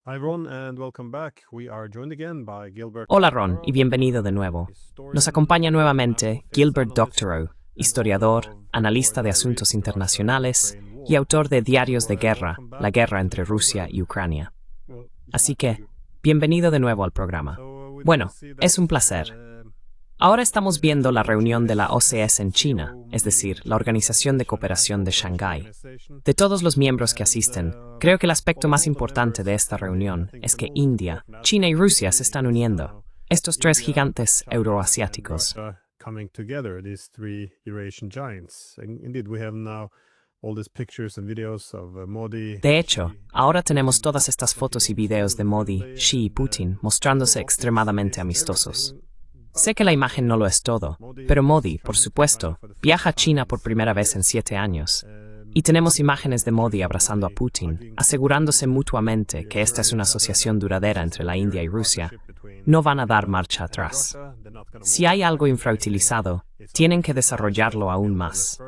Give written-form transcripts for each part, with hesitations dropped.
Hi everyone and welcome back. We are joined again by Gilbert Hola Ron y Doctorow, bienvenido de nuevo. Nos acompaña historian, nuevamente African Gilbert analyst, Doctorow, and author historiador, of War analista de Diaries, asuntos the internacionales Russia-Ukraine y War. autor de Diarios So, de Guerra, welcome la back guerra to the entre Rusia program. y Ucrania. Well, it's Así my que, pleasure. bienvenido de nuevo al programa. We Bueno, did see that, es un placer. Ahora estamos viendo la reunión de la OCS en China, es decir, la Organización de Cooperación de Shanghái. De todos los miembros que asisten, creo que el aspecto más importante de esta reunión es que India, China y Rusia se están uniendo. Estos tres gigantes euroasiáticos. Coming together, these three Eurasian giants. And indeed, we have now all these pictures and videos of Modi. De hecho, ahora tenemos todas estas fotos y videos de Modi, Xi y Putin mostrándose extremadamente amistosos. Sé que la imagen no lo es todo, pero Modi, por supuesto, viaja a China por primera vez en 7 años. Y tenemos imágenes de Modi abrazando a Putin, asegurándose mutuamente que esta es una asociación duradera entre la India y Rusia. No van a dar marcha atrás. Si hay algo infrautilizado, tienen que desarrollarlo aún más.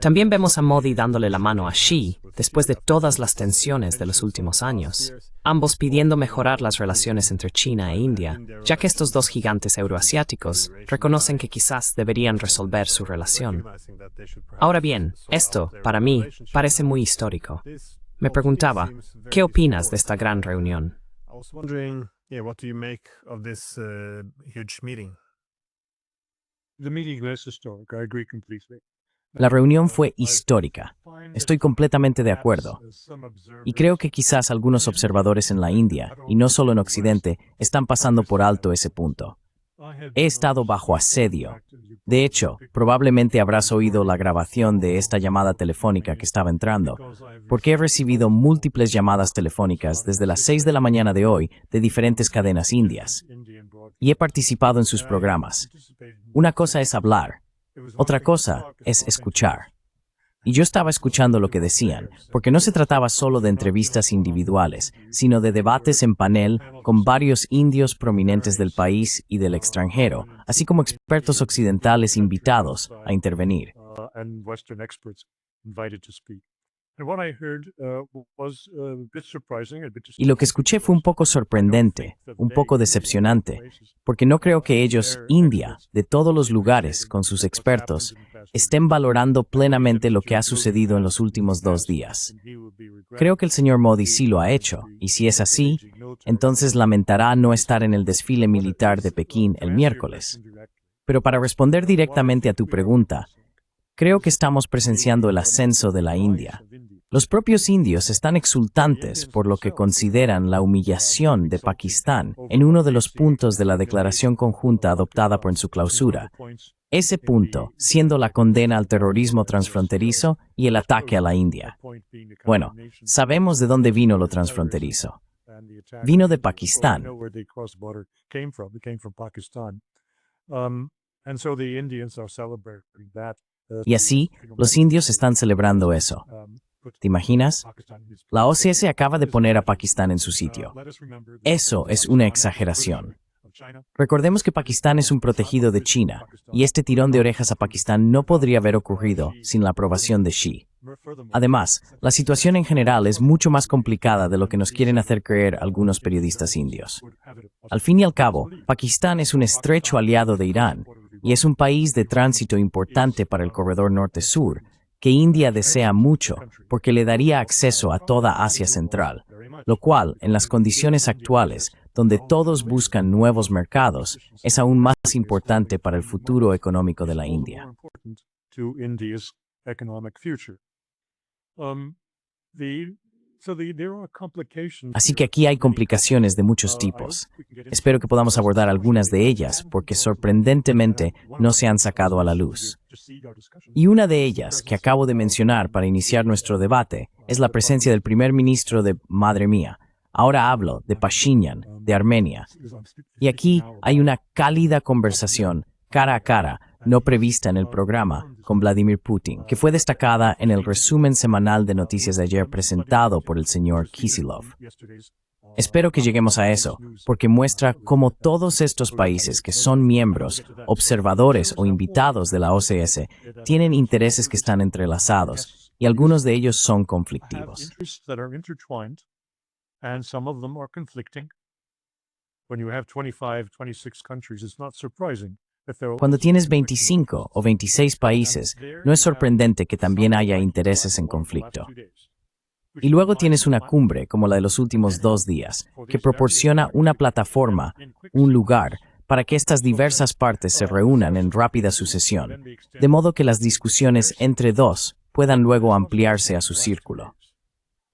También vemos a Modi dándole la mano a Xi después de todas las tensiones de los últimos años, ambos pidiendo mejorar las relaciones entre China e India, ya que estos dos gigantes euroasiáticos reconocen que quizás deberían resolver su relación. Ahora bien, esto, para mí, parece muy histórico. Me preguntaba, ¿qué opinas de esta gran reunión? What do you make of this huge meeting? The meeting was historic. I agree completely. La reunión fue histórica. Estoy completamente de acuerdo. Y creo que quizás algunos observadores en la India, y no solo en Occidente, están pasando por alto ese punto. He estado bajo asedio. De hecho, probablemente habrás oído la grabación de esta llamada telefónica que estaba entrando, porque he recibido múltiples llamadas telefónicas desde las 6 de la mañana de hoy de diferentes cadenas indias, y he participado en sus programas. Una cosa es hablar, otra cosa es escuchar. Y yo estaba escuchando lo que decían, porque no se trataba solo de entrevistas individuales, sino de debates en panel con varios indios prominentes del país y del extranjero, así como expertos occidentales invitados a intervenir. Y lo que escuché fue un poco sorprendente, un poco decepcionante, porque no creo que ellos, India, de todos los lugares, con sus expertos, estén valorando plenamente lo que ha sucedido en los últimos 2 días. Creo que el señor Modi sí lo ha hecho, y si es así, entonces lamentará no estar en el desfile militar de Pekín el miércoles. Pero para responder directamente a tu pregunta, creo que estamos presenciando el ascenso de la India. Los propios indios están exultantes por lo que consideran la humillación de Pakistán en uno de los puntos de la declaración conjunta adoptada por en su clausura. Ese punto siendo la condena al terrorismo transfronterizo y el ataque a la India. Bueno, sabemos de dónde vino lo transfronterizo. Vino de Pakistán. Y así, los indios están celebrando eso. ¿Te imaginas? La OCS acaba de poner a Pakistán en su sitio. Eso es una exageración. Recordemos que Pakistán es un protegido de China, y este tirón de orejas a Pakistán no podría haber ocurrido sin la aprobación de Xi. Además, la situación en general es mucho más complicada de lo que nos quieren hacer creer algunos periodistas indios. Al fin y al cabo, Pakistán es un estrecho aliado de Irán, y es un país de tránsito importante para el corredor norte-sur, que India desea mucho porque le daría acceso a toda Asia Central, lo cual, en las condiciones actuales, donde todos buscan nuevos mercados, es aún más importante para el futuro económico de la India. Así que aquí hay complicaciones de muchos tipos. Espero que podamos abordar algunas de ellas porque sorprendentemente no se han sacado a la luz. Y una de ellas, que acabo de mencionar para iniciar nuestro debate, es la presencia del primer ministro de, madre mía, ahora hablo de Pashinyan, de Armenia. Y aquí hay una cálida conversación, cara a cara, no prevista en el programa, con Vladimir Putin, que fue destacada en el resumen semanal de noticias de ayer presentado por el señor Kisilov. Espero que lleguemos a eso, porque muestra cómo todos estos países que son miembros, observadores o invitados de la OCS tienen intereses que están entrelazados, y algunos de ellos son conflictivos. and some of them are conflicting. When you have 25, 26 countries, it's not surprising that there are Cuando also tienes conflicting 25 o 26 países, no es sorprendente que también haya intereses en conflicto. Y luego tienes una cumbre, como la de los últimos 2 días, que proporciona una plataforma, un lugar, para que estas diversas partes se reúnan en rápida sucesión, de modo que las discusiones entre dos puedan luego ampliarse a su círculo.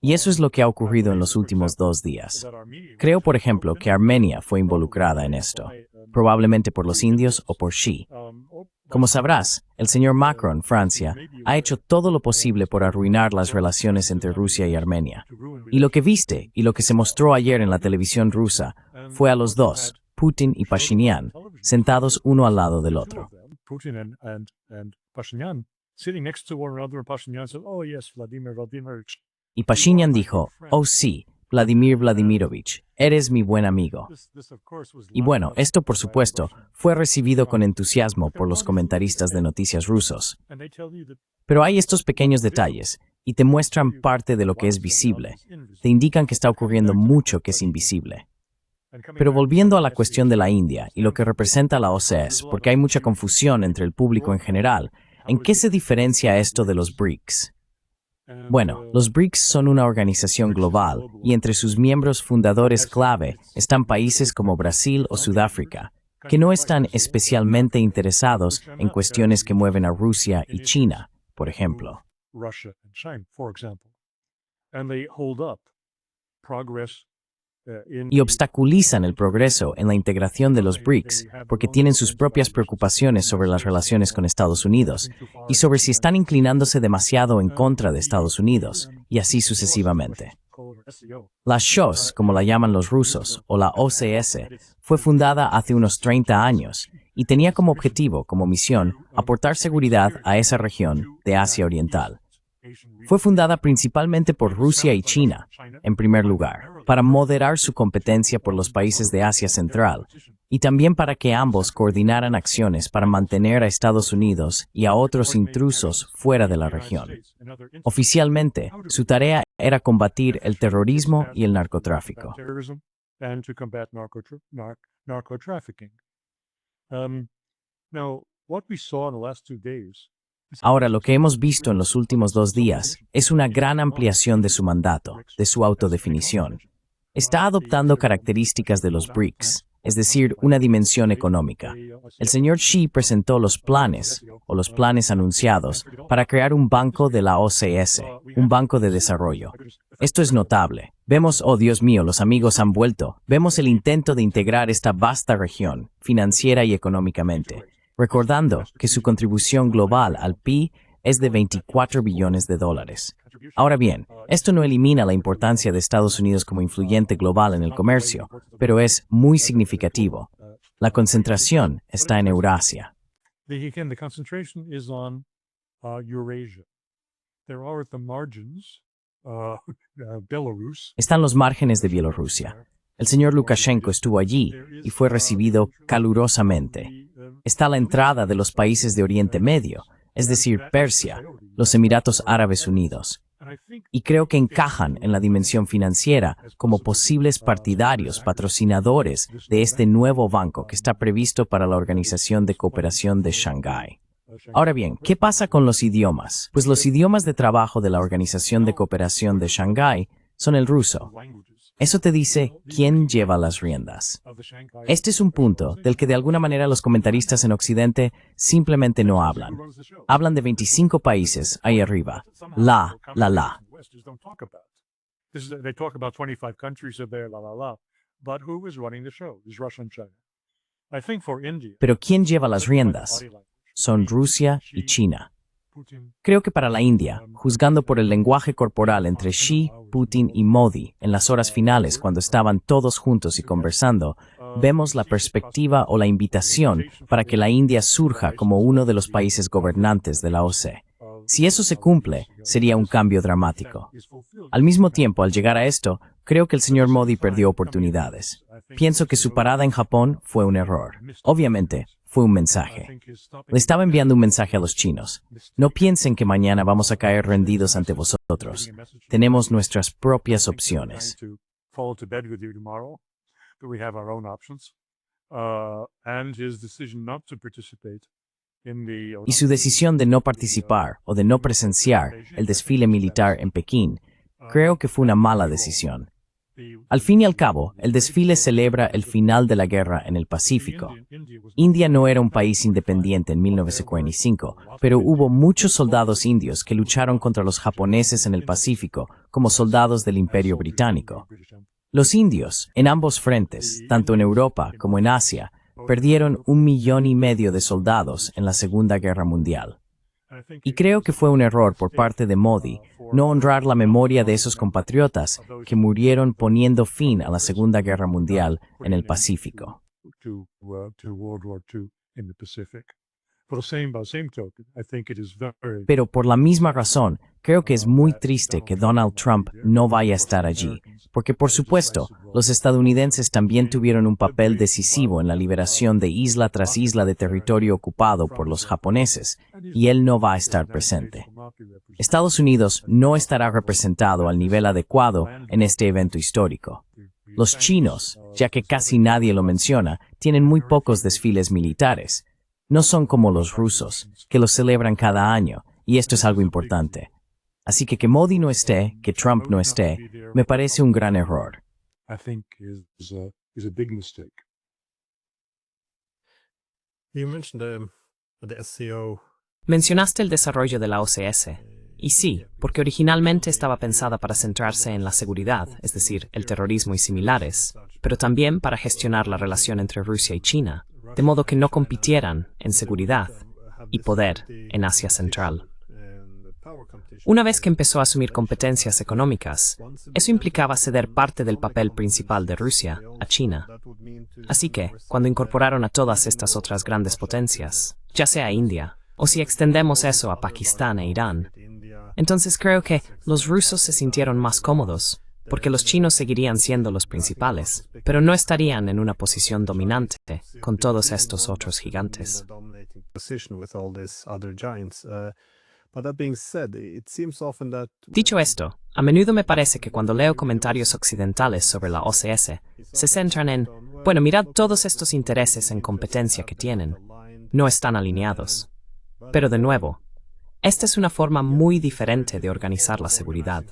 Y eso es lo que ha ocurrido en los últimos 2 días. Creo, por ejemplo, que Armenia fue involucrada en esto, probablemente por los indios o por Xi. Como sabrás, el señor Macron, Francia, ha hecho todo lo posible por arruinar las relaciones entre Rusia y Armenia. Y lo que viste y lo que se mostró ayer en la televisión rusa fue a los dos, Putin y Pashinyan, sentados uno al lado del otro. Putin and Pashinyan sitting next to one another, and Pashinyan said, "Oh yes, Vladimir Vladimirovich." Y Pashinyan dijo, oh sí, Vladimir Vladimirovich, eres mi buen amigo. Y bueno, esto por supuesto fue recibido con entusiasmo por los comentaristas de noticias rusos. Pero hay estos pequeños detalles, y te muestran parte de lo que es visible. Te indican que está ocurriendo mucho que es invisible. Pero volviendo a la cuestión de la India y lo que representa la OCS, porque hay mucha confusión entre el público en general, ¿en qué se diferencia esto de los BRICS? Bueno, los BRICS son una organización global y entre sus miembros fundadores clave están países como Brasil o Sudáfrica, que no están especialmente interesados en cuestiones que mueven a Rusia y China, por ejemplo. Y obstaculizan el progreso en la integración de los BRICS porque tienen sus propias preocupaciones sobre las relaciones con Estados Unidos y sobre si están inclinándose demasiado en contra de Estados Unidos, y así sucesivamente. La SHOS, como la llaman los rusos, o la OCS, fue fundada hace unos 30 años y tenía como objetivo, como misión, aportar seguridad a esa región de Asia Oriental. Fue fundada principalmente por Rusia y China, en primer lugar, para moderar su competencia por los países de Asia Central, y también para que ambos coordinaran acciones para mantener a Estados Unidos y a otros intrusos fuera de la región. Oficialmente, su tarea era combatir el terrorismo y el narcotráfico. Ahora, lo que hemos visto en los últimos 2 días es una gran ampliación de su mandato, de su autodefinición. Está adoptando características de los BRICS, es decir, una dimensión económica. El señor Xi presentó los planes, o los planes anunciados, para crear un banco de la OCS, un banco de desarrollo. Esto es notable. Vemos, oh Dios mío, los amigos han vuelto. Vemos el intento de integrar esta vasta región, financiera y económicamente, recordando que su contribución global al PIB es de 24 billones de dólares. Ahora bien, esto no elimina la importancia de Estados Unidos como influyente global en el comercio, pero es muy significativo. La concentración está en Eurasia. Están los márgenes de Bielorrusia. El señor Lukashenko estuvo allí y fue recibido calurosamente. Está la entrada de los países de Oriente Medio, es decir, Persia, los Emiratos Árabes Unidos. Y creo que encajan en la dimensión financiera como posibles partidarios, patrocinadores de este nuevo banco que está previsto para la Organización de Cooperación de Shanghái. Ahora bien, ¿qué pasa con los idiomas? Pues los idiomas de trabajo de la Organización de Cooperación de Shanghái son el ruso. Eso te dice quién lleva las riendas. Este es un punto del que de alguna manera los comentaristas en Occidente simplemente no hablan. Hablan de 25 países ahí arriba. La. Pero ¿quién lleva las riendas? Son Rusia y China. Creo que para la India, juzgando por el lenguaje corporal entre Xi, Putin y Modi en las horas finales cuando estaban todos juntos y conversando, vemos la perspectiva o la invitación para que la India surja como uno de los países gobernantes de la OCE. Si eso se cumple, sería un cambio dramático. Al mismo tiempo, al llegar a esto, creo que el señor Modi perdió oportunidades. Pienso que su parada en Japón fue un error. Obviamente, fue un mensaje. Le estaba enviando un mensaje a los chinos. No piensen que mañana vamos a caer rendidos ante vosotros. Tenemos nuestras propias opciones. fall to bed with you tomorrow, but we have our own options. And his decision not to participate in the Y su decisión de no participar o de no presenciar el desfile militar en Pekín, creo que fue una mala decisión. Al fin y al cabo, el desfile celebra el final de la guerra en el Pacífico. India no era un país independiente en 1945, pero hubo muchos soldados indios que lucharon contra los japoneses en el Pacífico como soldados del Imperio Británico. Los indios, en ambos frentes, tanto en Europa como en Asia, perdieron 1,5 millones de soldados en la Segunda Guerra Mundial. Y creo que fue un error por parte de Modi no honrar la memoria de esos compatriotas que murieron poniendo fin a la Segunda Guerra Mundial en el Pacífico. Pero por la misma razón, creo que es muy triste que Donald Trump no vaya a estar allí, porque por supuesto, los estadounidenses también tuvieron un papel decisivo en la liberación de isla tras isla de territorio ocupado por los japoneses, y él no va a estar presente. Estados Unidos no estará representado al nivel adecuado en este evento histórico. Los chinos, ya que casi nadie lo menciona, tienen muy pocos desfiles militares. No son como los rusos, que los celebran cada año, y esto es algo importante. Así que Modi no esté, que Trump no esté, me parece un gran error. You mentioned the SCO. Mencionaste el desarrollo de la OCS. Y sí, porque originalmente estaba pensada para centrarse en la seguridad, es decir, el terrorismo y similares, pero también para gestionar la relación entre Rusia y China, de modo que no compitieran en seguridad y poder en Asia Central. Una vez que empezó a asumir competencias económicas, eso implicaba ceder parte del papel principal de Rusia a China. Así que, cuando incorporaron a todas estas otras grandes potencias, ya sea India, o si extendemos eso a Pakistán e Irán, entonces creo que los rusos se sintieron más cómodos, porque los chinos seguirían siendo los principales, pero no estarían en una posición dominante con todos estos otros gigantes. Dicho esto, a menudo me parece que cuando leo comentarios occidentales sobre la OCS, se centran en, bueno, mirad todos estos intereses en competencia que tienen. No están alineados. Pero de nuevo, esta es una forma muy diferente de organizar la seguridad.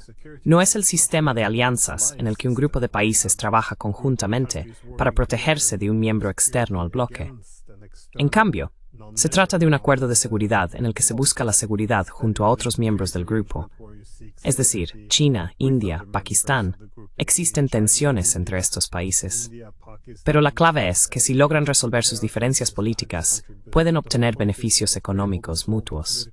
No es el sistema de alianzas en el que un grupo de países trabaja conjuntamente para protegerse de un miembro externo al bloque. En cambio, se trata de un acuerdo de seguridad en el que se busca la seguridad junto a otros miembros del grupo. Es decir, China, India, Pakistán. Existen tensiones entre estos países. Pero la clave es que si logran resolver sus diferencias políticas, pueden obtener beneficios económicos mutuos.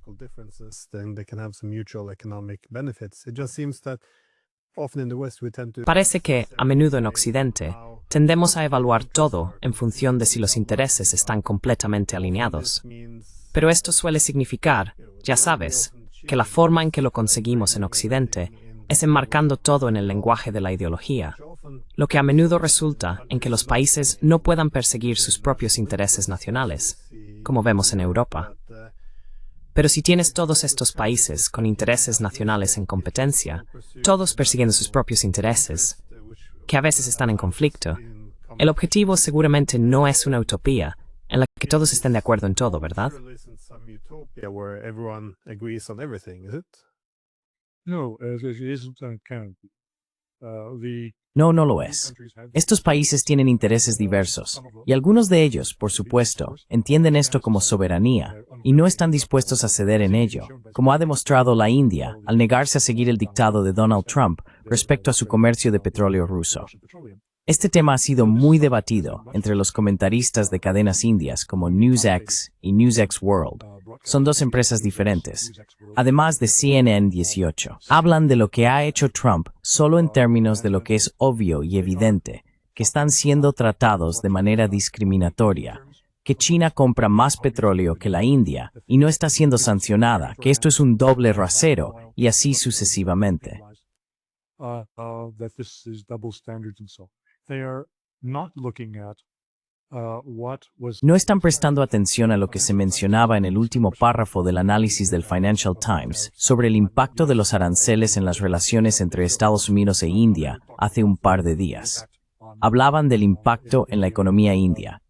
Parece que, a menudo en Occidente, tendemos a evaluar todo en función de si los intereses están completamente alineados. Pero esto suele significar, ya sabes, que la forma en que lo conseguimos en Occidente es enmarcando todo en el lenguaje de la ideología, lo que a menudo resulta en que los países no puedan perseguir sus propios intereses nacionales, como vemos en Europa. Pero si tienes todos estos países con intereses nacionales en competencia, todos persiguiendo sus propios intereses, que a veces están en conflicto, el objetivo seguramente no es una utopía en la que todos estén de acuerdo en todo, ¿verdad? No, no lo es. Estos países tienen intereses diversos, y algunos de ellos, por supuesto, entienden esto como soberanía, y no están dispuestos a ceder en ello, como ha demostrado la India al negarse a seguir el dictado de Donald Trump respecto a su comercio de petróleo ruso. Este tema ha sido muy debatido entre los comentaristas de cadenas indias como NewsX y NewsX World. Son dos empresas diferentes. Además de CNN 18, hablan de lo que ha hecho Trump solo en términos de lo que es obvio y evidente, que están siendo tratados de manera discriminatoria, que China compra más petróleo que la India y no está siendo sancionada, que esto es un doble rasero y así sucesivamente. That this is double standards and so. They are not looking at No están prestando atención a lo que se mencionaba en el último párrafo del análisis del Financial Times sobre el impacto de los aranceles en las relaciones entre Estados Unidos e India hace un par de días. Hablaban del impacto en la economía india.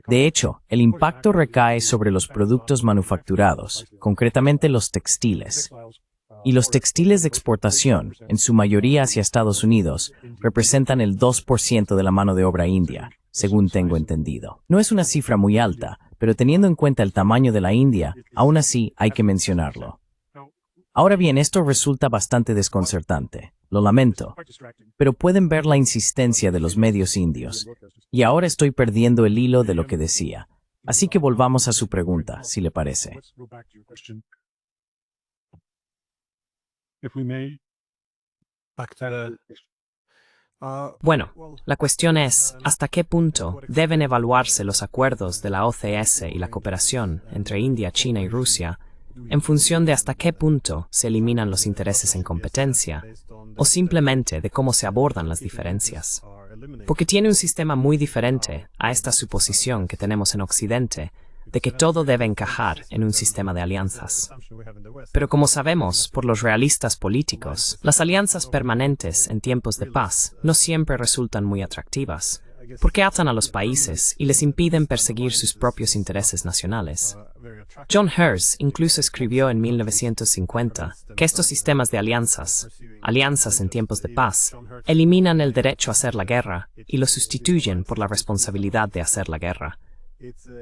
De hecho, el impacto recae sobre los productos manufacturados, concretamente los textiles. Y los textiles de exportación, en su mayoría hacia Estados Unidos, representan el 2% de la mano de obra india, según tengo entendido. No es una cifra muy alta, pero teniendo en cuenta el tamaño de la India, aún así hay que mencionarlo. Ahora bien, esto resulta bastante desconcertante. Lo lamento, pero pueden ver la insistencia de los medios indios. Y ahora estoy perdiendo el hilo de lo que decía. Así que volvamos a su pregunta, si le parece. Bueno, la cuestión es, ¿hasta qué punto deben evaluarse los acuerdos de la OCS y la cooperación entre India, China y Rusia en función de hasta qué punto se eliminan los intereses en competencia o simplemente de cómo se abordan las diferencias? Porque tiene un sistema muy diferente a esta suposición que tenemos en Occidente de que todo debe encajar en un sistema de alianzas. Pero como sabemos por los realistas políticos, las alianzas permanentes en tiempos de paz no siempre resultan muy atractivas, porque atan a los países y les impiden perseguir sus propios intereses nacionales. John Hears incluso escribió en 1950 que estos sistemas de alianzas en tiempos de paz, eliminan el derecho a hacer la guerra y lo sustituyen por la responsabilidad de hacer la guerra.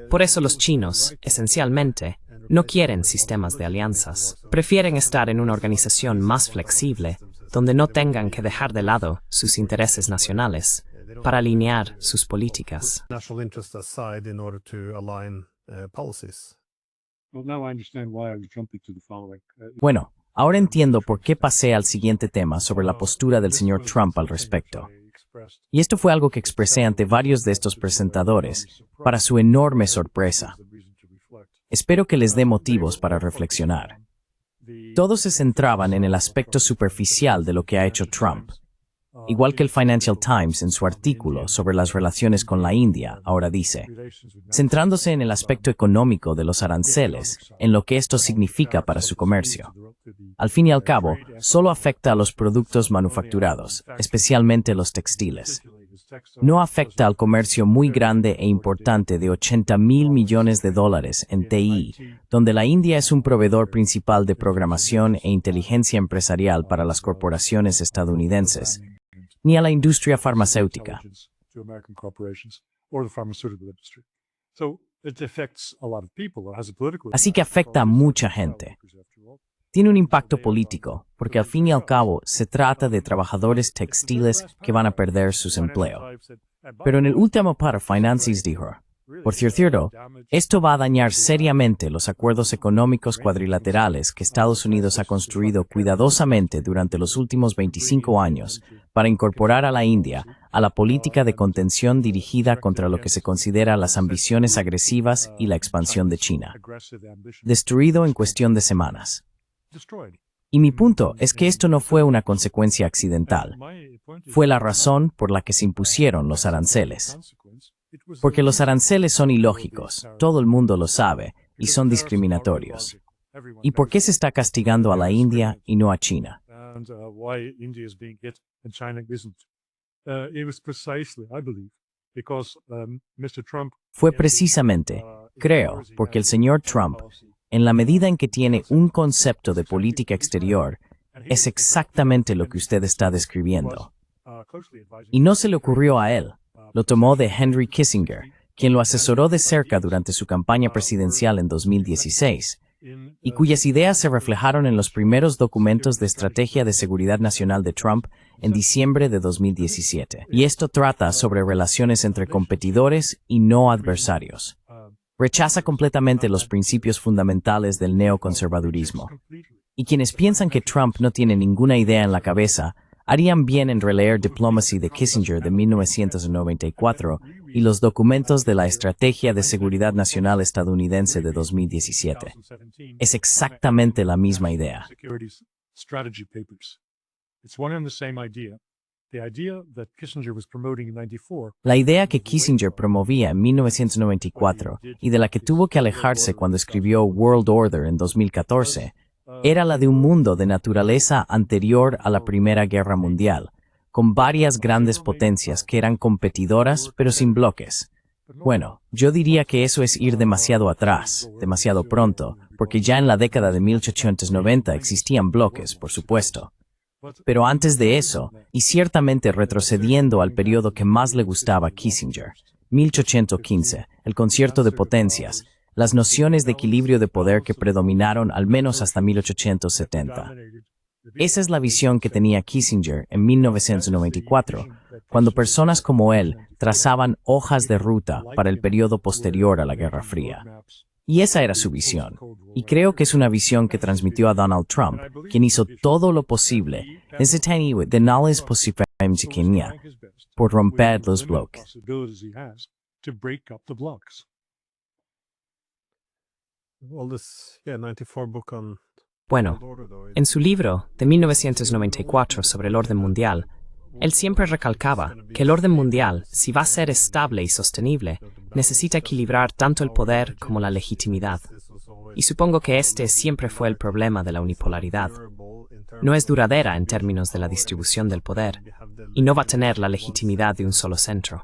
Por eso los chinos, esencialmente, no quieren sistemas de alianzas. Prefieren estar en una organización más flexible, donde no tengan que dejar de lado sus intereses nacionales para alinear sus políticas. Bueno, ahora entiendo por qué pasé al siguiente tema sobre la postura del señor Trump al respecto. Y esto fue algo que expresé ante varios de estos presentadores, para su enorme sorpresa. Espero que les dé motivos para reflexionar. Todos se centraban en el aspecto superficial de lo que ha hecho Trump. Igual que el Financial Times en su artículo sobre las relaciones con la India, ahora dice, centrándose en el aspecto económico de los aranceles, en lo que esto significa para su comercio. Al fin y al cabo, solo afecta a los productos manufacturados, especialmente los textiles. No afecta al comercio muy grande e importante de $80,000 millones en TI, donde la India es un proveedor principal de programación e inteligencia empresarial para las corporaciones estadounidenses, ni a la industria farmacéutica. Así que afecta a mucha gente. Tiene un impacto político, porque al fin y al cabo se trata de trabajadores textiles que van a perder sus empleos. Pero en el último párrafo, Finances dijo, por cierto, esto va a dañar seriamente los acuerdos económicos cuadrilaterales que Estados Unidos ha construido cuidadosamente durante los últimos 25 años para incorporar a la India a la política de contención dirigida contra lo que se considera las ambiciones agresivas y la expansión de China. Destruido en cuestión de semanas. Y mi punto es que esto no fue una consecuencia accidental. Fue la razón por la que se impusieron los aranceles. Porque los aranceles son ilógicos, todo el mundo lo sabe, y son discriminatorios. ¿Y por qué se está castigando a la India y no a China? Fue precisamente, creo, porque el señor Trump, en la medida en que tiene un concepto de política exterior, es exactamente lo que usted está describiendo. Y no se le ocurrió a él. Lo tomó de Henry Kissinger, quien lo asesoró de cerca durante su campaña presidencial en 2016, y cuyas ideas se reflejaron en los primeros documentos de estrategia de seguridad nacional de Trump en diciembre de 2017. Y esto trata sobre relaciones entre competidores y no adversarios. Rechaza completamente los principios fundamentales del neoconservadurismo. Y quienes piensan que Trump no tiene ninguna idea en la cabeza, harían bien en releer Diplomacy de Kissinger de 1994 y los documentos de la Estrategia de Seguridad Nacional estadounidense de 2017. Es exactamente la misma idea. La idea que Kissinger promovía en 1994 y de la que tuvo que alejarse cuando escribió World Order en 2014 era la de un mundo de naturaleza anterior a la Primera Guerra Mundial, con varias grandes potencias que eran competidoras pero sin bloques. Bueno, yo diría que eso es ir demasiado atrás, demasiado pronto, porque ya en la década de 1890 existían bloques, por supuesto. Pero antes de eso, y ciertamente retrocediendo al periodo que más le gustaba a Kissinger, 1815, el concierto de potencias, las nociones de equilibrio de poder que predominaron al menos hasta 1870. Esa es la visión que tenía Kissinger en 1994, cuando personas como él trazaban hojas de ruta para el periodo posterior a la Guerra Fría. Y esa era su visión. Y creo que es una visión que transmitió a Donald Trump, quien hizo todo lo posible, por romper los bloques. Bueno, en su libro de 1994 sobre el orden mundial, él siempre recalcaba que el orden mundial, si va a ser estable y sostenible, necesita equilibrar tanto el poder como la legitimidad. Y supongo que este siempre fue el problema de la unipolaridad. No es duradera en términos de la distribución del poder, y no va a tener la legitimidad de un solo centro.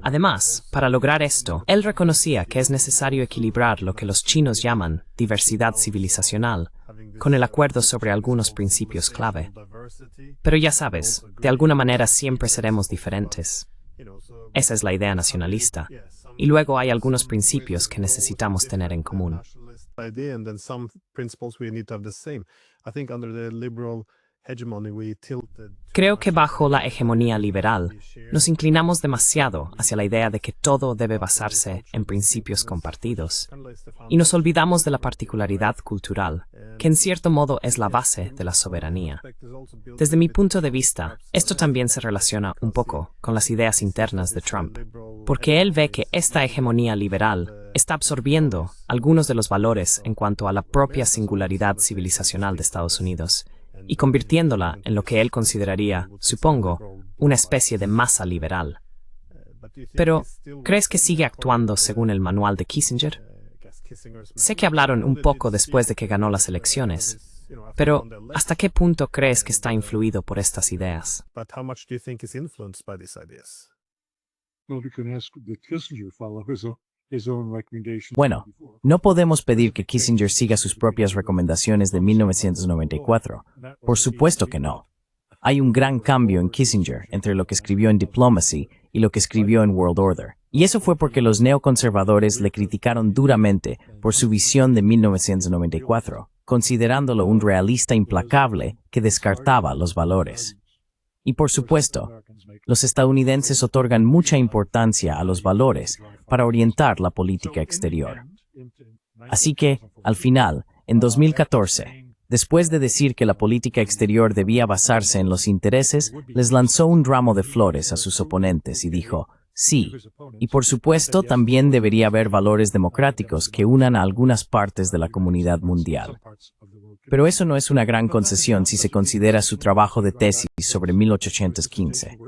Además, para lograr esto, él reconocía que es necesario equilibrar lo que los chinos llaman diversidad civilizacional, con el acuerdo sobre algunos principios clave. Pero ya sabes, de alguna manera siempre seremos diferentes. Esa es la idea nacionalista. Y luego hay algunos principios que necesitamos tener en común. Creo que bajo la hegemonía liberal, nos inclinamos demasiado hacia la idea de que todo debe basarse en principios compartidos, y nos olvidamos de la particularidad cultural, que en cierto modo es la base de la soberanía. Desde mi punto de vista, esto también se relaciona un poco con las ideas internas de Trump, porque él ve que esta hegemonía liberal está absorbiendo algunos de los valores en cuanto a la propia singularidad civilizacional de Estados Unidos, y convirtiéndola en lo que él consideraría, supongo, una especie de masa liberal. Pero, ¿crees que sigue actuando según el manual de Kissinger? Sé que hablaron un poco después de que ganó las elecciones, pero ¿hasta qué punto crees que está influido por estas ideas? Bueno, no podemos pedir que Kissinger siga sus propias recomendaciones de 1994. Por supuesto que no. Hay un gran cambio en Kissinger entre lo que escribió en Diplomacy y lo que escribió en World Order. Y eso fue porque los neoconservadores le criticaron duramente por su visión de 1994, considerándolo un realista implacable que descartaba los valores. Y por supuesto, los estadounidenses otorgan mucha importancia a los valores para orientar la política exterior. Así que, al final, en 2014, después de decir que la política exterior debía basarse en los intereses, les lanzó un ramo de flores a sus oponentes y dijo, sí, y por supuesto también debería haber valores democráticos que unan a algunas partes de la comunidad mundial. Pero eso no es una gran concesión si se considera su trabajo de tesis sobre 1815.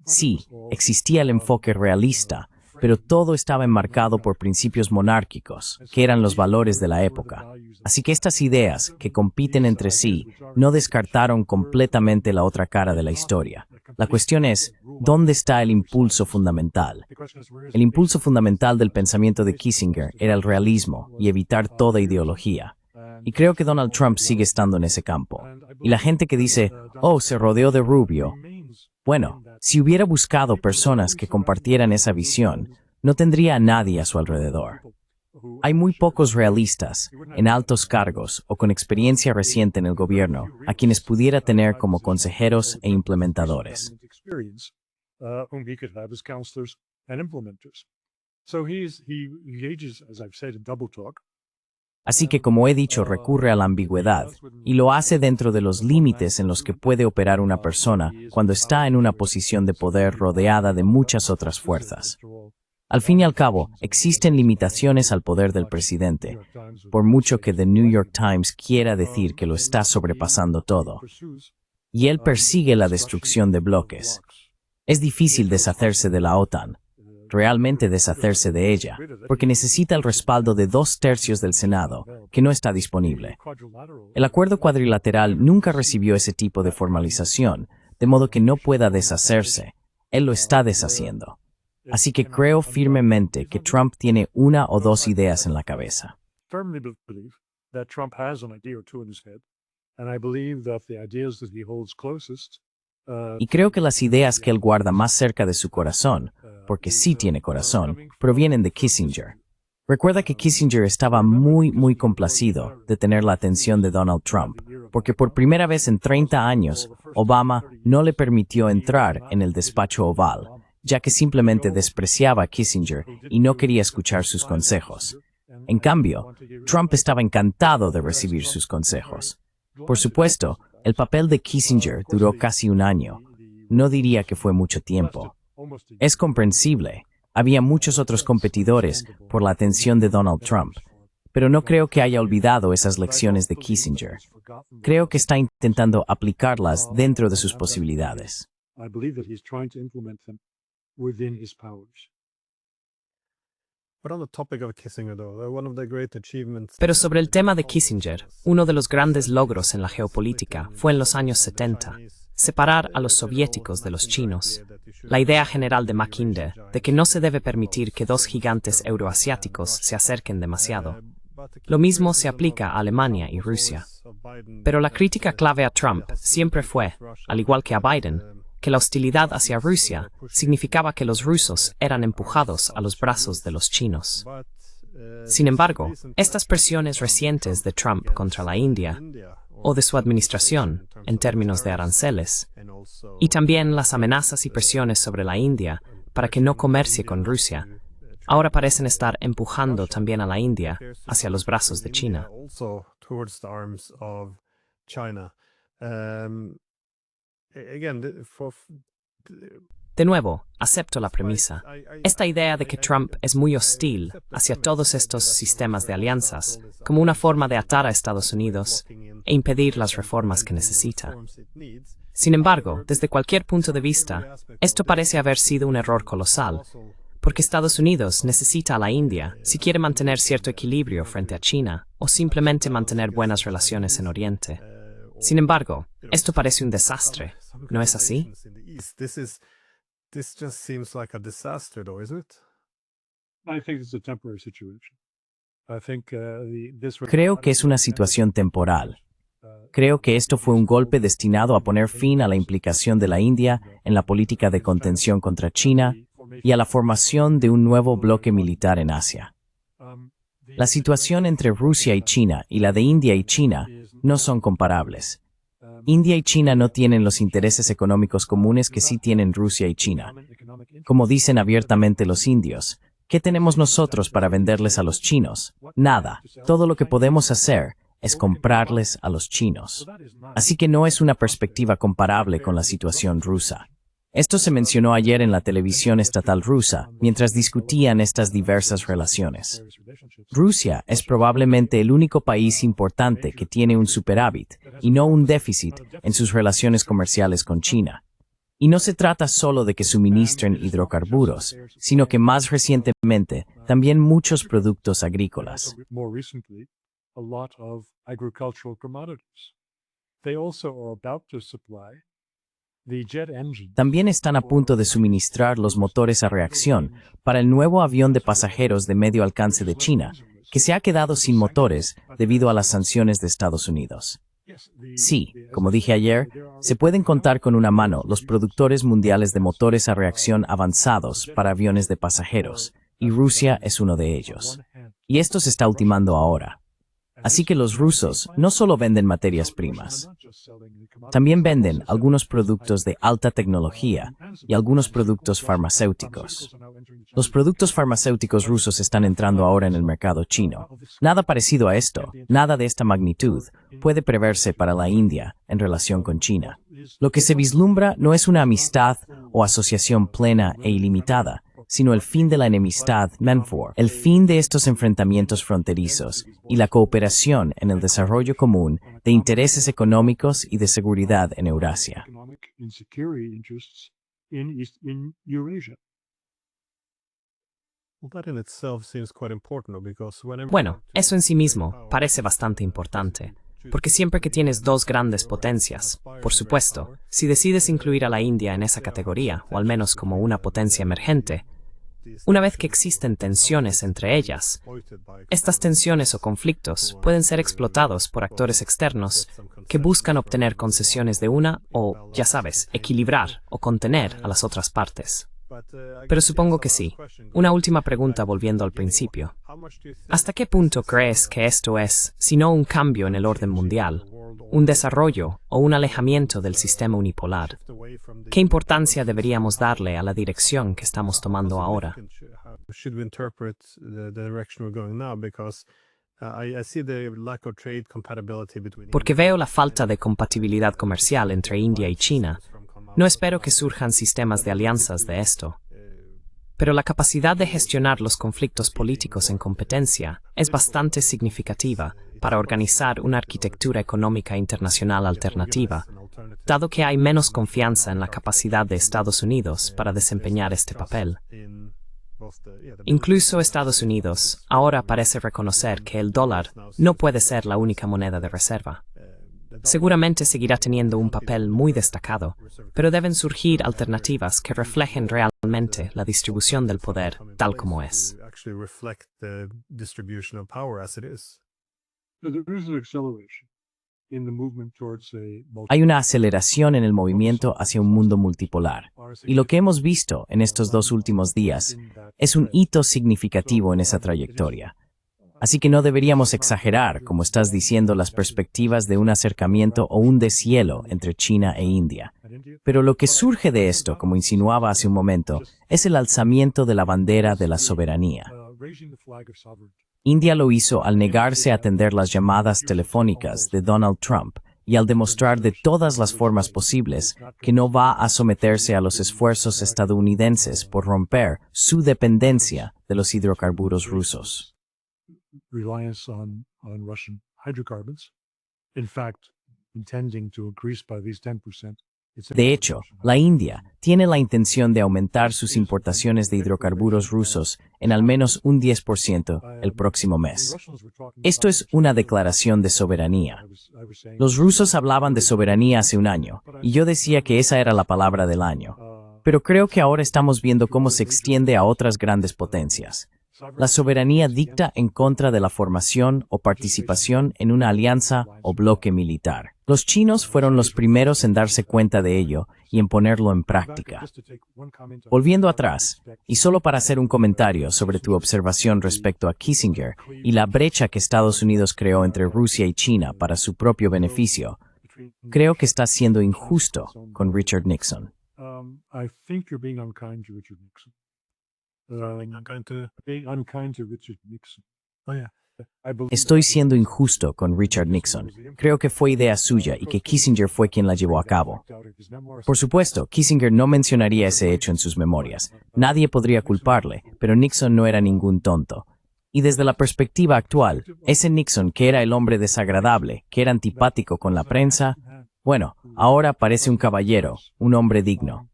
Sí, existía el enfoque realista, pero todo estaba enmarcado por principios monárquicos, que eran los valores de la época. Así que estas ideas, que compiten entre sí, no descartaron completamente la otra cara de la historia. La cuestión es, ¿dónde está el impulso fundamental? El impulso fundamental del pensamiento de Kissinger era el realismo y evitar toda ideología. Y creo que Donald Trump sigue estando en ese campo. Y la gente que dice, oh, se rodeó de Rubio. Bueno, si hubiera buscado personas que compartieran esa visión, no tendría a nadie a su alrededor. Hay muy pocos realistas, en altos cargos o con experiencia reciente en el gobierno, a quienes pudiera tener como consejeros e implementadores. Así que, como he dicho, recurre a la ambigüedad, y lo hace dentro de los límites en los que puede operar una persona cuando está en una posición de poder rodeada de muchas otras fuerzas. Al fin y al cabo, existen limitaciones al poder del presidente, por mucho que The New York Times quiera decir que lo está sobrepasando todo. Y él persigue la destrucción de bloques. Es difícil deshacerse de la OTAN, realmente deshacerse de ella, porque necesita el respaldo de 2/3 del Senado, que no está disponible. El acuerdo cuadrilateral nunca recibió ese tipo de formalización, de modo que no pueda deshacerse. Él lo está deshaciendo. Así que creo firmemente que Trump tiene una o dos ideas en la cabeza. Firmly believe that Trump has an idea or two in his head, and I believe that the ideas that he holds closest Y creo que las ideas que él guarda más cerca de su corazón, porque sí tiene corazón, provienen de Kissinger. Recuerda que Kissinger estaba muy complacido de tener la atención de Donald Trump, porque por primera vez en 30 años, Obama no le permitió entrar en el despacho oval, ya que simplemente despreciaba a Kissinger y no quería escuchar sus consejos. En cambio, Trump estaba encantado de recibir sus consejos. Por supuesto, el papel de Kissinger duró casi un año. No diría que fue mucho tiempo. Es comprensible. Había muchos otros competidores por la atención de Donald Trump, pero no creo que haya olvidado esas lecciones de Kissinger. Creo que está intentando aplicarlas dentro de sus posibilidades. I believe that he's trying to implement them within his powers. But on the topic of Kissinger, though, one of the great achievements. Pero sobre el tema de Kissinger, uno de los grandes logros en la geopolítica fue en los años 70, separar a los soviéticos de los chinos. La idea general de Mackinder de que no se debe permitir que dos gigantes euroasiáticos se acerquen demasiado. Lo mismo se aplica a Alemania y Rusia. Pero la crítica clave a Trump siempre fue, al igual que a Biden, que la hostilidad hacia Rusia significaba que los rusos eran empujados a los brazos de los chinos. Sin embargo, estas presiones recientes de Trump contra la India, o de su administración, en términos de aranceles, y también las amenazas y presiones sobre la India para que no comercie con Rusia, ahora parecen estar empujando también a la India hacia los brazos de China. De nuevo, acepto la premisa. Esta idea de que Trump es muy hostil hacia todos estos sistemas de alianzas, como una forma de atar a Estados Unidos e impedir las reformas que necesita. Sin embargo, desde cualquier punto de vista, esto parece haber sido un error colosal, porque Estados Unidos necesita a la India si quiere mantener cierto equilibrio frente a China o simplemente mantener buenas relaciones en Oriente. Sin embargo, esto parece un desastre, ¿no es así? This just seems like a disaster, though, isn't it? I think it's a temporary situation. I think Creo que es una situación temporal. Creo que esto fue un golpe destinado a poner fin a la implicación de la India en la política de contención contra China y a la formación de un nuevo bloque militar en Asia. La situación entre Rusia y China y la de India y China no son comparables. India y China no tienen los intereses económicos comunes que sí tienen Rusia y China. Como dicen abiertamente los indios, ¿qué tenemos nosotros para venderles a los chinos? Nada. Todo lo que podemos hacer es comprarles a los chinos. Así que no es una perspectiva comparable con la situación rusa. Esto se mencionó ayer en la televisión estatal rusa, mientras discutían estas diversas relaciones. Rusia es probablemente el único país importante que tiene un superávit y no un déficit en sus relaciones comerciales con China. Y no se trata solo de que suministren hidrocarburos, sino que más recientemente también muchos productos agrícolas. También están a punto de suministrar los motores a reacción para el nuevo avión de pasajeros de medio alcance de China, que se ha quedado sin motores debido a las sanciones de Estados Unidos. Sí, como dije ayer, se pueden contar con una mano los productores mundiales de motores a reacción avanzados para aviones de pasajeros, y Rusia es uno de ellos. Y esto se está ultimando ahora. Así que los rusos no solo venden materias primas, también venden algunos productos de alta tecnología y algunos productos farmacéuticos. Los productos farmacéuticos rusos están entrando ahora en el mercado chino. Nada parecido a esto, nada de esta magnitud, puede preverse para la India en relación con China. Lo que se vislumbra no es una amistad o asociación plena e ilimitada, sino el fin de la enemistad, MENFOR, el fin de estos enfrentamientos fronterizos y la cooperación en el desarrollo común de intereses económicos y de seguridad en Eurasia. Economic and security interests in Eurasia. Well, that in itself seems quite important, though, because whenever Bueno, eso en sí mismo parece bastante importante, porque siempre que tienes dos grandes potencias, por supuesto, si decides incluir a la India en esa categoría, o al menos como una potencia emergente, una vez que existen tensiones entre ellas, estas tensiones o conflictos pueden ser explotados por actores externos que buscan obtener concesiones de una o, ya sabes, equilibrar o contener a las otras partes. Pero supongo que sí. Una última pregunta volviendo al principio. ¿Hasta qué punto crees que esto es, si no un cambio en el orden mundial, un desarrollo o un alejamiento del sistema unipolar? ¿Qué importancia deberíamos darle a la dirección que estamos tomando ahora? should we interpret the direction we're going now? Because I see the lack of trade compatibility between Porque veo la falta de compatibilidad comercial entre India y China. No espero que surjan sistemas de alianzas de esto. Pero la capacidad de gestionar los conflictos políticos en competencia es bastante significativa para organizar una arquitectura económica internacional alternativa, dado que hay menos confianza en la capacidad de Estados Unidos para desempeñar este papel. Incluso Estados Unidos ahora parece reconocer que el dólar no puede ser la única moneda de reserva. Seguramente seguirá teniendo un papel muy destacado, pero deben surgir alternativas que reflejen realmente la distribución del poder tal como es. Hay una aceleración en el movimiento hacia un mundo multipolar, y lo que hemos visto en estos 2 últimos días es un hito significativo en esa trayectoria. Así que no deberíamos exagerar, como estás diciendo, las perspectivas de un acercamiento o un deshielo entre China e India. Pero lo que surge de esto, como insinuaba hace un momento, es el alzamiento de la bandera de la soberanía. India lo hizo al negarse a atender las llamadas telefónicas de Donald Trump y al demostrar de todas las formas posibles que no va a someterse a los esfuerzos estadounidenses por romper su dependencia de los hidrocarburos rusos. Reliance on Russian hydrocarbons. In fact, intending to increase by these 10%. De hecho, la India tiene la intención de aumentar sus importaciones de hidrocarburos rusos en al menos un 10% el próximo mes. Esto es una declaración de soberanía. Los rusos hablaban de soberanía hace un año, y yo decía que esa era la palabra del año. Pero creo que ahora estamos viendo cómo se extiende a otras grandes potencias. La soberanía dicta en contra de la formación o participación en una alianza o bloque militar. Los chinos fueron los primeros en darse cuenta de ello y en ponerlo en práctica. Volviendo atrás, y solo para hacer un comentario sobre tu observación respecto a Kissinger y la brecha que Estados Unidos creó entre Rusia y China para su propio beneficio, creo que estás siendo injusto con Richard Nixon. I think you're being unkind to Richard Nixon. Being unkind to Richard Nixon. Oh, yeah. Estoy siendo injusto con Richard Nixon. Creo que fue idea suya y que Kissinger fue quien la llevó a cabo. Por supuesto, Kissinger no mencionaría ese hecho en sus memorias. Nadie podría culparle, pero Nixon no era ningún tonto. Y desde la perspectiva actual, ese Nixon que era el hombre desagradable, que era antipático con la prensa, bueno, ahora parece un caballero, un hombre digno.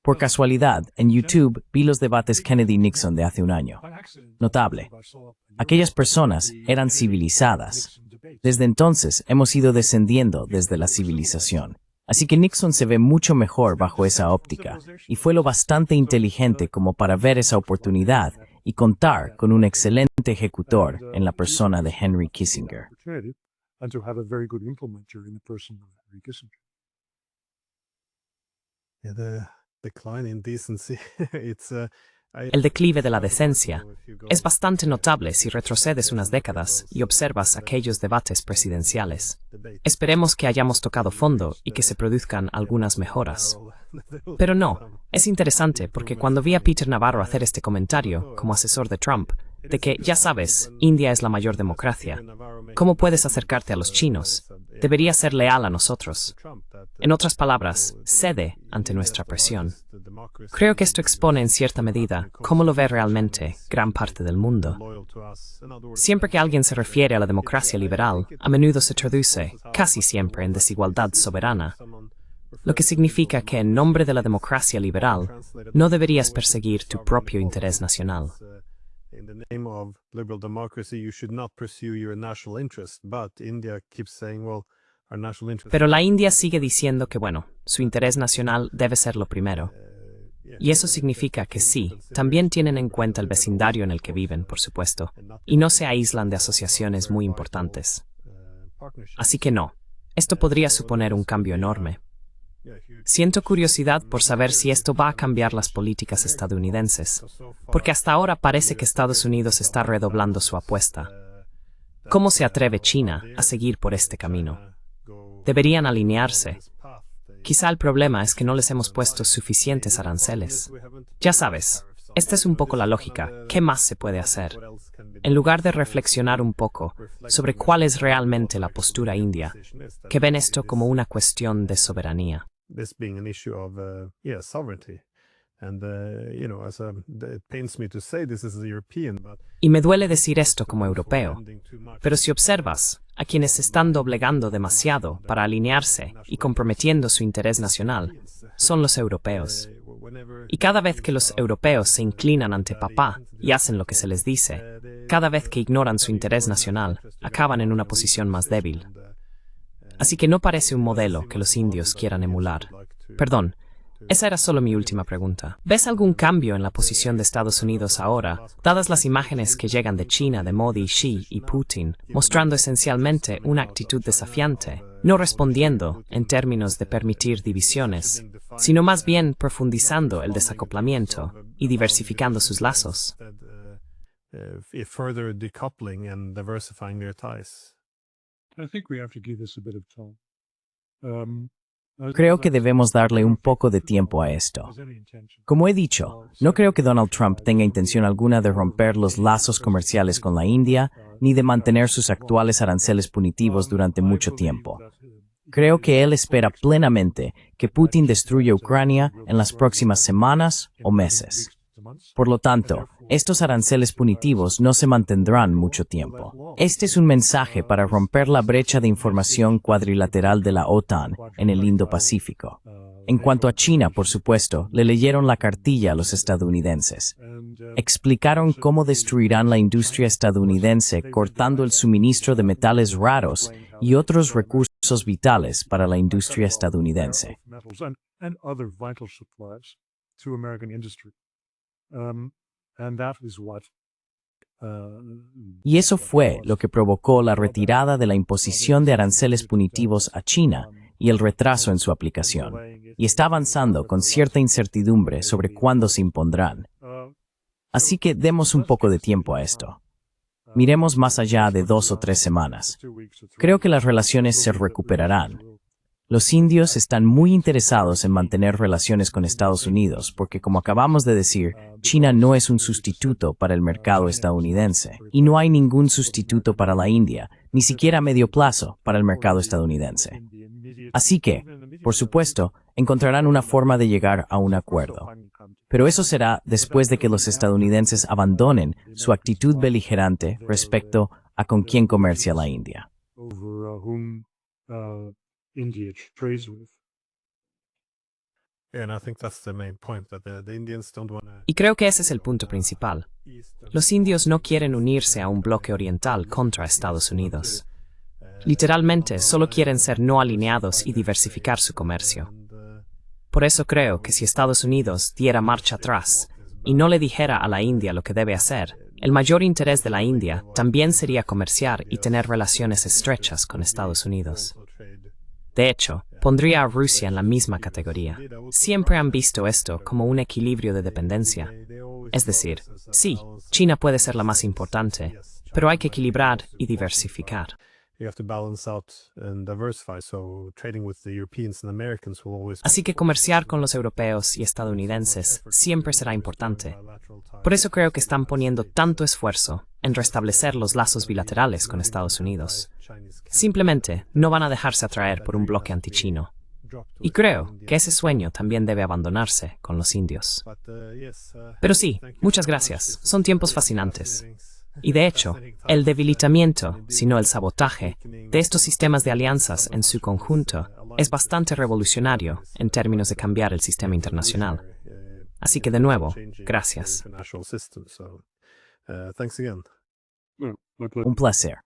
Por casualidad, en YouTube vi los debates Kennedy-Nixon de hace un año. Notable. Aquellas personas eran civilizadas. Desde entonces hemos ido descendiendo desde la civilización. Así que Nixon se ve mucho mejor bajo esa óptica, y fue lo bastante inteligente como para ver esa oportunidad y contar con un excelente ejecutor en la persona de Henry Kissinger. And to have a very good implementer in the person of Henry Kissinger. Yeah, the decline in decency. El declive de la decencia es bastante notable si retrocedes unas décadas y observas aquellos debates presidenciales. Esperemos que hayamos tocado fondo y que se produzcan algunas mejoras. Pero no, es interesante porque cuando vi a Peter Navarro hacer este comentario como asesor de Trump, de que, ya sabes, India es la mayor democracia, ¿cómo puedes acercarte a los chinos? Deberías ser leal a nosotros. En otras palabras, cede ante nuestra presión. Creo que esto expone en cierta medida cómo lo ve realmente gran parte del mundo. Siempre que alguien se refiere a la democracia liberal, a menudo se traduce, casi siempre, en desigualdad soberana, lo que significa que en nombre de la democracia liberal no deberías perseguir tu propio interés nacional. In the name of liberal democracy, you should not pursue your national interest. But India keeps saying, well, our national interest. Pero la India sigue diciendo que, bueno, su interés nacional debe ser lo primero. Y eso significa que sí, también tienen en cuenta el vecindario en el que viven, por supuesto, y no se aíslan de asociaciones muy importantes. Así que no, esto podría suponer un cambio enorme. Siento curiosidad por saber si esto va a cambiar las políticas estadounidenses, porque hasta ahora parece que Estados Unidos está redoblando su apuesta. ¿Cómo se atreve China a seguir por este camino? Deberían alinearse. Quizá el problema es que no les hemos puesto suficientes aranceles. Ya sabes, esta es un poco la lógica. ¿Qué más se puede hacer? En lugar de reflexionar un poco sobre cuál es realmente la postura india, que ven esto como una cuestión de soberanía. This being an issue of sovereignty, and it pains me to say this as a European, but Y me duele decir esto como europeo, pero si observas a quienes se están doblegando demasiado para alinearse y comprometiendo su interés nacional, son los europeos. Y cada vez que los europeos se inclinan ante papá y hacen lo que se les dice, cada vez que ignoran su interés nacional, acaban en una posición más débil. Así que no parece un modelo que los indios quieran emular. Perdón, esa era solo mi última pregunta. ¿Ves algún cambio en la posición de Estados Unidos ahora, dadas las imágenes que llegan de China, de Modi, Xi y Putin, mostrando esencialmente una actitud desafiante, no respondiendo en términos de permitir divisiones, sino más bien profundizando el desacoplamiento y diversificando sus lazos? further decoupling and diversifying their ties? I think we have to give this a bit of time. Creo que debemos darle un poco de tiempo a esto. Como he dicho, no creo que Donald Trump tenga intención alguna de romper los lazos comerciales con la India, ni de mantener sus actuales aranceles punitivos durante mucho tiempo. Creo que él espera plenamente que Putin destruya Ucrania en las próximas semanas o meses. Por lo tanto, estos aranceles punitivos no se mantendrán mucho tiempo. Este es un mensaje para romper la brecha de información cuadrilateral de la OTAN en el Indo-Pacífico. En cuanto a China, por supuesto, le leyeron la cartilla a los estadounidenses. Explicaron cómo destruirán la industria estadounidense cortando el suministro de metales raros y otros recursos vitales para la industria estadounidense. Y eso fue lo que provocó la retirada de la imposición de aranceles punitivos a China y el retraso en su aplicación, y está avanzando con cierta incertidumbre sobre cuándo se impondrán. Así que demos un poco de tiempo a esto. Miremos más allá de 2 o 3 semanas. Creo que las relaciones se recuperarán. Los indios están muy interesados en mantener relaciones con Estados Unidos porque, como acabamos de decir, China no es un sustituto para el mercado estadounidense y no hay ningún sustituto para la India, ni siquiera a medio plazo para el mercado estadounidense. Así que, por supuesto, encontrarán una forma de llegar a un acuerdo. Pero eso será después de que los estadounidenses abandonen su actitud beligerante respecto a con quién comercia la India. India trades with. And I think that's the main point, that the Indians don't want to. Y creo que ese es el punto principal. Los indios no quieren unirse a un bloque oriental contra Estados Unidos. Literalmente, solo quieren ser no alineados y diversificar su comercio. Por eso creo que si Estados Unidos diera marcha atrás y no le dijera a la India lo que debe hacer, el mayor interés de la India también sería comerciar y tener relaciones estrechas con Estados Unidos. De hecho, pondría a Rusia en la misma categoría. Siempre han visto esto como un equilibrio de dependencia. Es decir, sí, China puede ser la más importante, pero hay que equilibrar y diversificar. Así que comerciar con los europeos y estadounidenses siempre será importante. Por eso creo que están poniendo tanto esfuerzo en restablecer los lazos bilaterales con Estados Unidos. Simplemente no van a dejarse atraer por un bloque antichino. Y creo que ese sueño también debe abandonarse con los indios. Pero sí, muchas gracias. Son tiempos fascinantes. Y de hecho, el debilitamiento, si no el sabotaje, de estos sistemas de alianzas en su conjunto es bastante revolucionario en términos de cambiar el sistema internacional. Así que de nuevo, gracias. Thanks again. Yeah, Un placer.